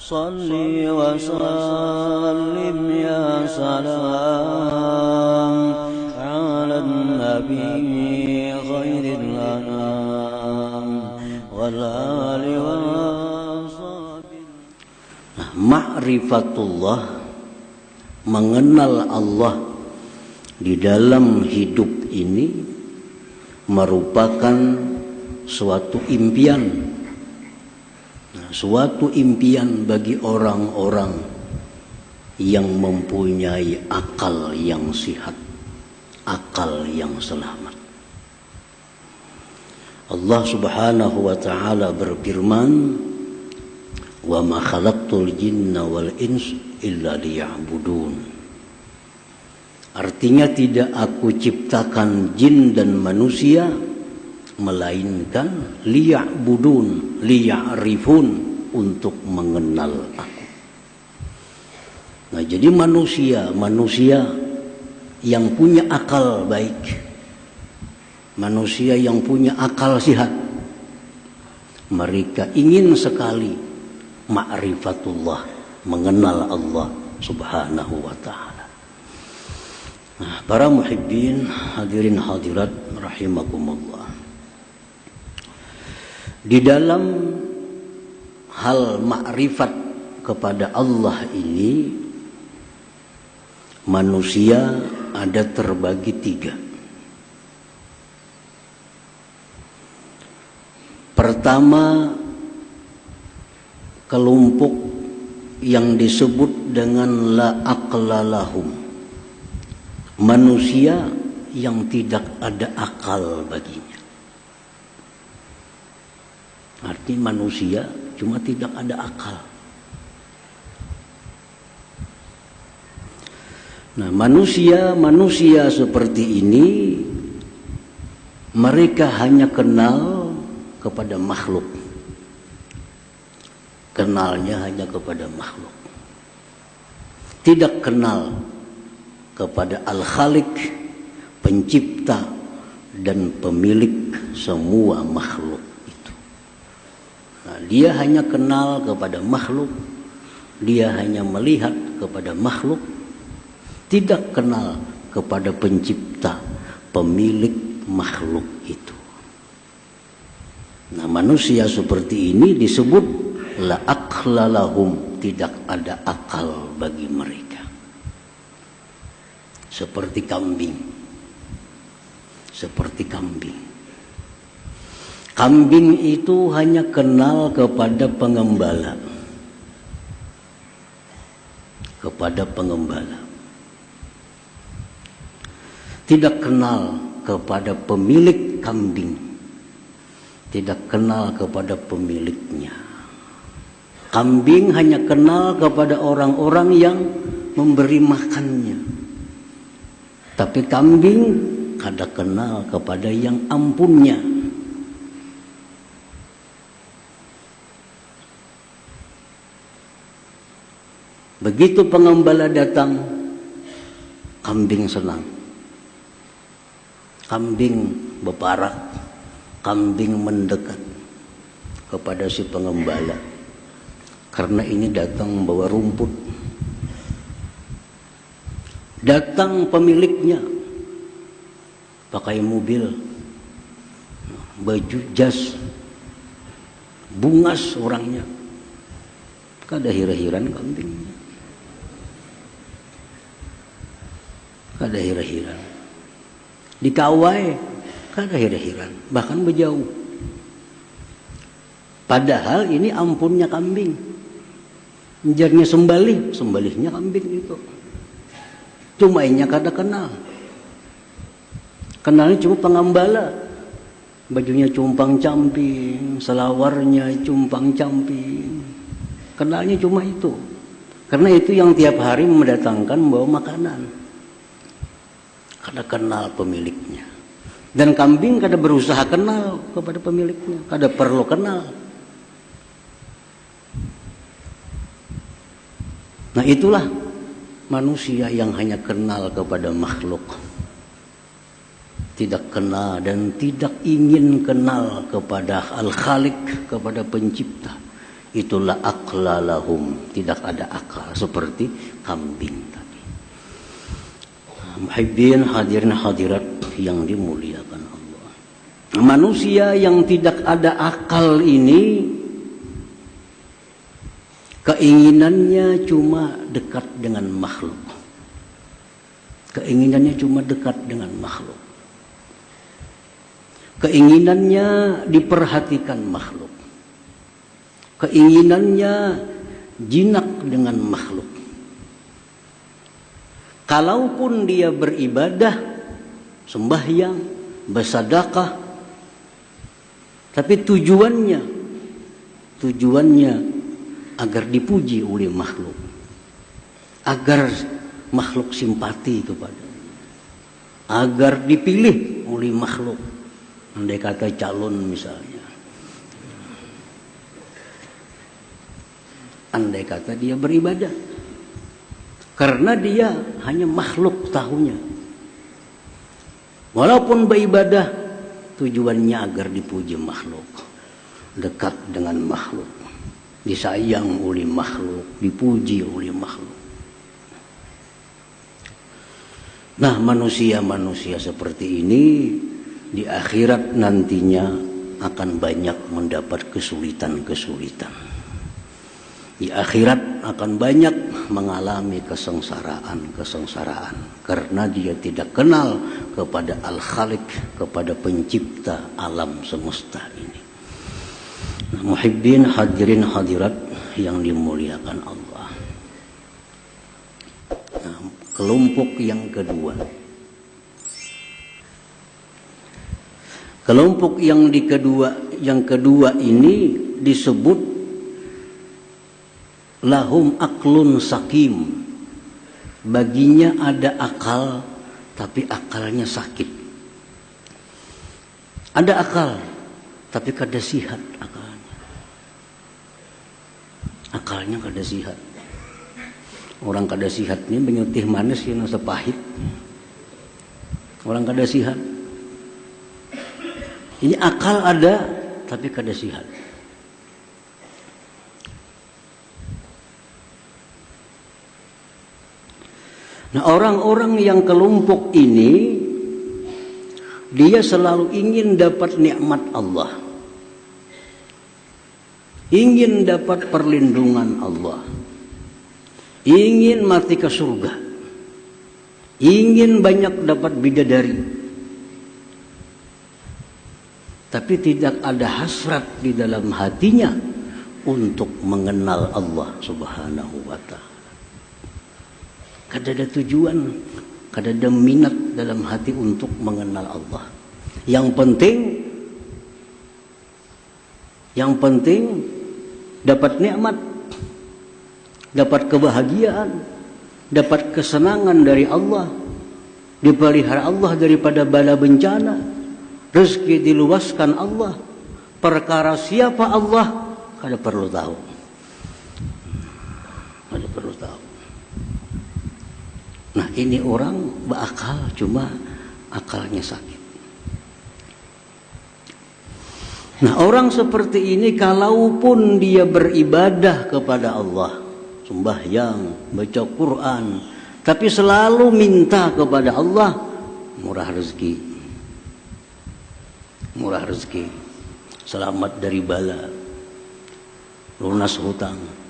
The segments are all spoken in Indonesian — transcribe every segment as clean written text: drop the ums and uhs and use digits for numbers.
Salli wa sallim ya salam ala nabi khairil anam wal ali wa sahbihi. Ma'rifatullah, mengenal Allah di dalam hidup ini merupakan suatu impian. Suatu impian bagi orang-orang yang mempunyai akal yang sehat, akal yang selamat. Allah Subhanahu wa ta'ala berfirman, "Wa ma khalaqtul jinna wal ins illa liya'budun." Artinya tidak aku ciptakan jin dan manusia melainkan liya'budun, liya'rifun, untuk mengenal aku. Nah, jadi manusia yang punya akal baik, manusia yang punya akal sehat, mereka ingin sekali ma'rifatullah, mengenal Allah Subhanahu wa ta'ala. Nah, para muhibbin, hadirin hadirat rahimakumullah. Di dalam hal makrifat kepada Allah ini, manusia ada terbagi tiga. Pertama, kelompok yang disebut dengan la aqla lahum, manusia yang tidak ada akal baginya. Artinya manusia cuma tidak ada akal. Nah, manusia seperti ini, mereka hanya kenal kepada makhluk. Kenalnya hanya kepada makhluk. Tidak kenal kepada Al-Khaliq, pencipta dan pemilik semua makhluk. Dia hanya kenal kepada makhluk, dia hanya melihat kepada makhluk, tidak kenal kepada pencipta, pemilik makhluk itu. Nah, manusia seperti ini disebut la aqla lahum, tidak ada akal bagi mereka. Seperti kambing. Kambing itu hanya kenal kepada pengembala. Tidak kenal kepada pemilik kambing. Tidak kenal kepada pemiliknya. Kambing hanya kenal kepada orang-orang yang memberi makannya. Tapi kambing kada kenal kepada yang ampunnya. Begitu pengembala datang, kambing senang. Kambing berparak, kambing mendekat kepada si pengembala. Karena ini datang membawa rumput. Datang pemiliknya, pakai mobil, baju jas, bungas orangnya. Kada hira-hiran kambingnya. Kada hira-hiran. Dikawai, kada hira-hiran. Bahkan berjauh. Padahal ini ampunnya kambing. Menjarnya sembalihnya kambing itu. Cuma inya kada kenal. Kenalnya cuma pengembala. Bajunya cumpang-camping, selawarnya cumpang-camping. Kenalnya cuma itu. Karena itu yang tiap hari mendatangkan membawa makanan. Kada kenal pemiliknya. Dan kambing kada berusaha kenal kepada pemiliknya, kada perlu kenal. Nah, itulah manusia yang hanya kenal kepada makhluk. Tidak kenal dan tidak ingin kenal kepada Al-Khaliq, kepada pencipta itulah aqlalahum, tidak ada akal seperti kambing tadi. Muhibbin hadirin hadirat yang dimuliakan Allah. Manusia yang tidak ada akal ini keinginannya cuma dekat dengan makhluk. Keinginannya cuma dekat dengan makhluk. Keinginannya diperhatikan makhluk. Keinginannya jinak dengan makhluk. Kalaupun dia beribadah, sembahyang, bersedekah, tapi tujuannya agar dipuji oleh makhluk, agar makhluk simpati kepada, agar dipilih oleh makhluk. Andai kata calon misalnya, andai kata dia beribadah, karena dia hanya makhluk tahunya. Walaupun beribadah, tujuannya agar dipuji makhluk, dekat dengan makhluk, disayang oleh makhluk, dipuji oleh makhluk. Nah, manusia-manusia seperti ini di akhirat nantinya akan banyak mendapat kesulitan-kesulitan. Di akhirat akan banyak mengalami kesengsaraan karena dia tidak kenal kepada Al-Khaliq, kepada pencipta alam semesta ini. Nah, muhibbin hadirin hadirat yang dimuliakan Allah. Nah, kelompok yang kedua. Kelompok yang kedua ini disebut lahum aklun sakim. Baginya ada akal, tapi akalnya sakit. Ada akal, tapi kada sihat akalnya. Akalnya kada sihat. Orang kada sihat ini menyutih manis yang sepahit. Orang kada sihat. Ini akal ada, tapi kada sihat. Nah, orang-orang yang kelompok ini, dia selalu ingin dapat nikmat Allah, ingin dapat perlindungan Allah, ingin mati ke surga, ingin banyak dapat bidadari, tapi tidak ada hasrat di dalam hatinya untuk mengenal Allah Subhanahu wa Ta'ala. Kada ada tujuan, kada ada minat dalam hati untuk mengenal Allah. Yang penting dapat nikmat, dapat kebahagiaan, dapat kesenangan dari Allah, dipelihara Allah daripada bala bencana, rezeki diluaskan Allah. Perkara siapa Allah kada perlu tahu. Kada perlu tahu. Nah, ini orang berakal, cuma akalnya sakit. Nah, orang seperti ini kalaupun dia beribadah kepada Allah, sembahyang, baca Quran, tapi selalu minta kepada Allah, murah rezeki, selamat dari bala, lunas hutang,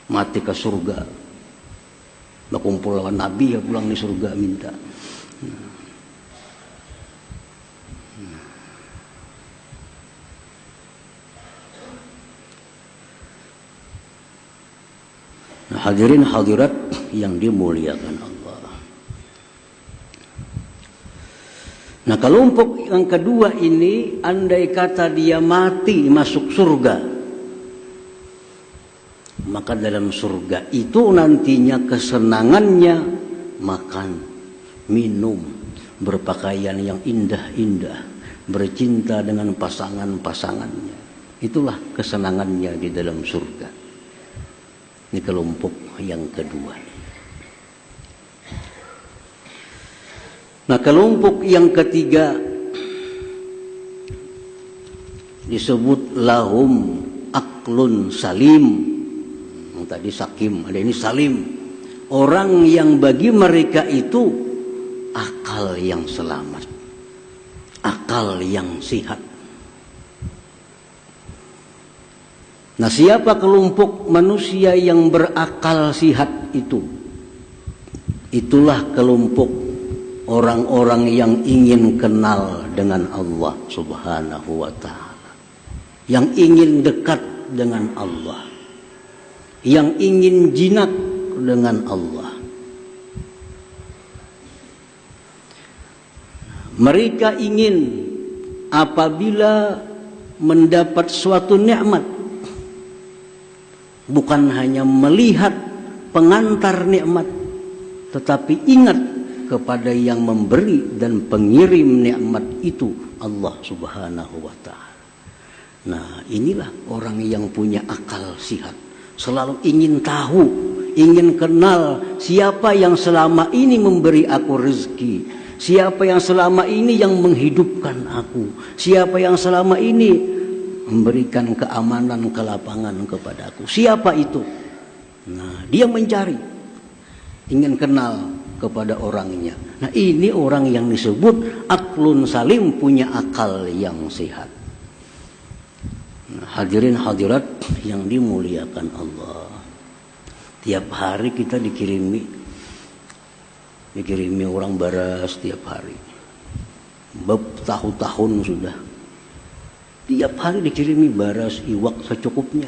mati ke surga, berkumpul lawan Nabi ya pulang di surga minta. Nah, hadirin hadirat yang dimuliakan Allah. Nah, kelompok yang kedua ini, andai kata dia mati masuk surga, maka dalam surga itu nantinya kesenangannya makan, minum, berpakaian yang indah-indah, bercinta dengan pasangan-pasangannya. Itulah kesenangannya di dalam surga. Ini kelompok yang kedua. Nah, kelompok yang ketiga, disebut lahum aklun salim. Yang tadi sakim, ada ini salim. Orang yang bagi mereka itu akal yang selamat, akal yang sehat. Nah, siapa kelompok manusia yang berakal sehat itu? Itulah kelompok orang-orang yang ingin kenal dengan Allah Subhanahu wa ta'ala, yang ingin dekat dengan Allah, yang ingin jinak dengan Allah. Mereka ingin apabila mendapat suatu nikmat, bukan hanya melihat pengantar nikmat, tetapi ingat kepada yang memberi dan pengirim nikmat itu, Allah Subhanahu wa ta'ala. Nah, inilah orang yang punya akal sehat, selalu ingin tahu, ingin kenal siapa yang selama ini memberi aku rezeki, siapa yang selama ini yang menghidupkan aku, siapa yang selama ini memberikan keamanan, kelapangan kepada aku, siapa itu. Nah, dia mencari, ingin kenal kepada orangnya. Nah, ini orang yang disebut aklun salim, punya akal yang sehat. Nah, hadirin hadirat yang dimuliakan Allah, tiap hari kita dikirimi orang baras tiap hari, bertahun-tahun sudah, tiap hari dikirimi baras, iwak secukupnya.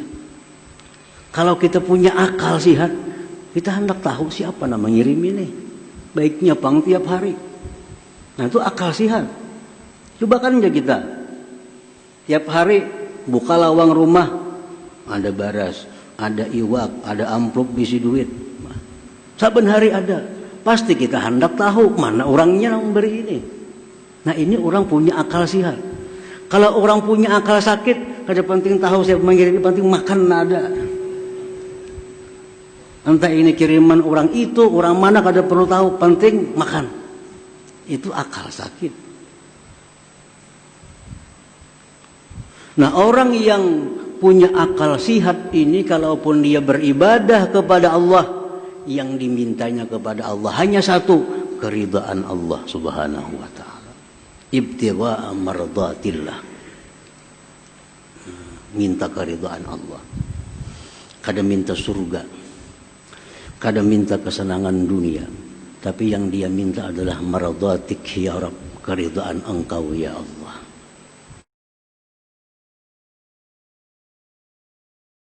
Kalau kita punya akal sehat, kita hendak tahu siapa nama ngirim ini, baiknya pang tiap hari. Nah, itu akal sehat. Coba kan aja kita tiap hari buka lawang rumah, ada baras, ada iwak, ada amplop bisi duit, saben hari ada. Pasti kita hendak tahu mana orangnya yang memberi ini. Nah, ini orang punya akal sehat. Kalau orang punya akal sakit, kada penting tahu siapa mengirim, penting makan ada. Entah ini kiriman orang itu, orang mana, kada perlu tahu, penting makan. Itu akal sakit. Nah, orang yang punya akal sehat ini, kalaupun dia beribadah kepada Allah, yang dimintanya kepada Allah hanya satu, keridhaan Allah Subhanahu wa ta'ala, ibtigha'a mardatillah, minta keridhaan Allah. Kada minta surga, kada minta kesenangan dunia, tapi yang dia minta adalah mardatik ya Rabb, keridhaan engkau ya Allah.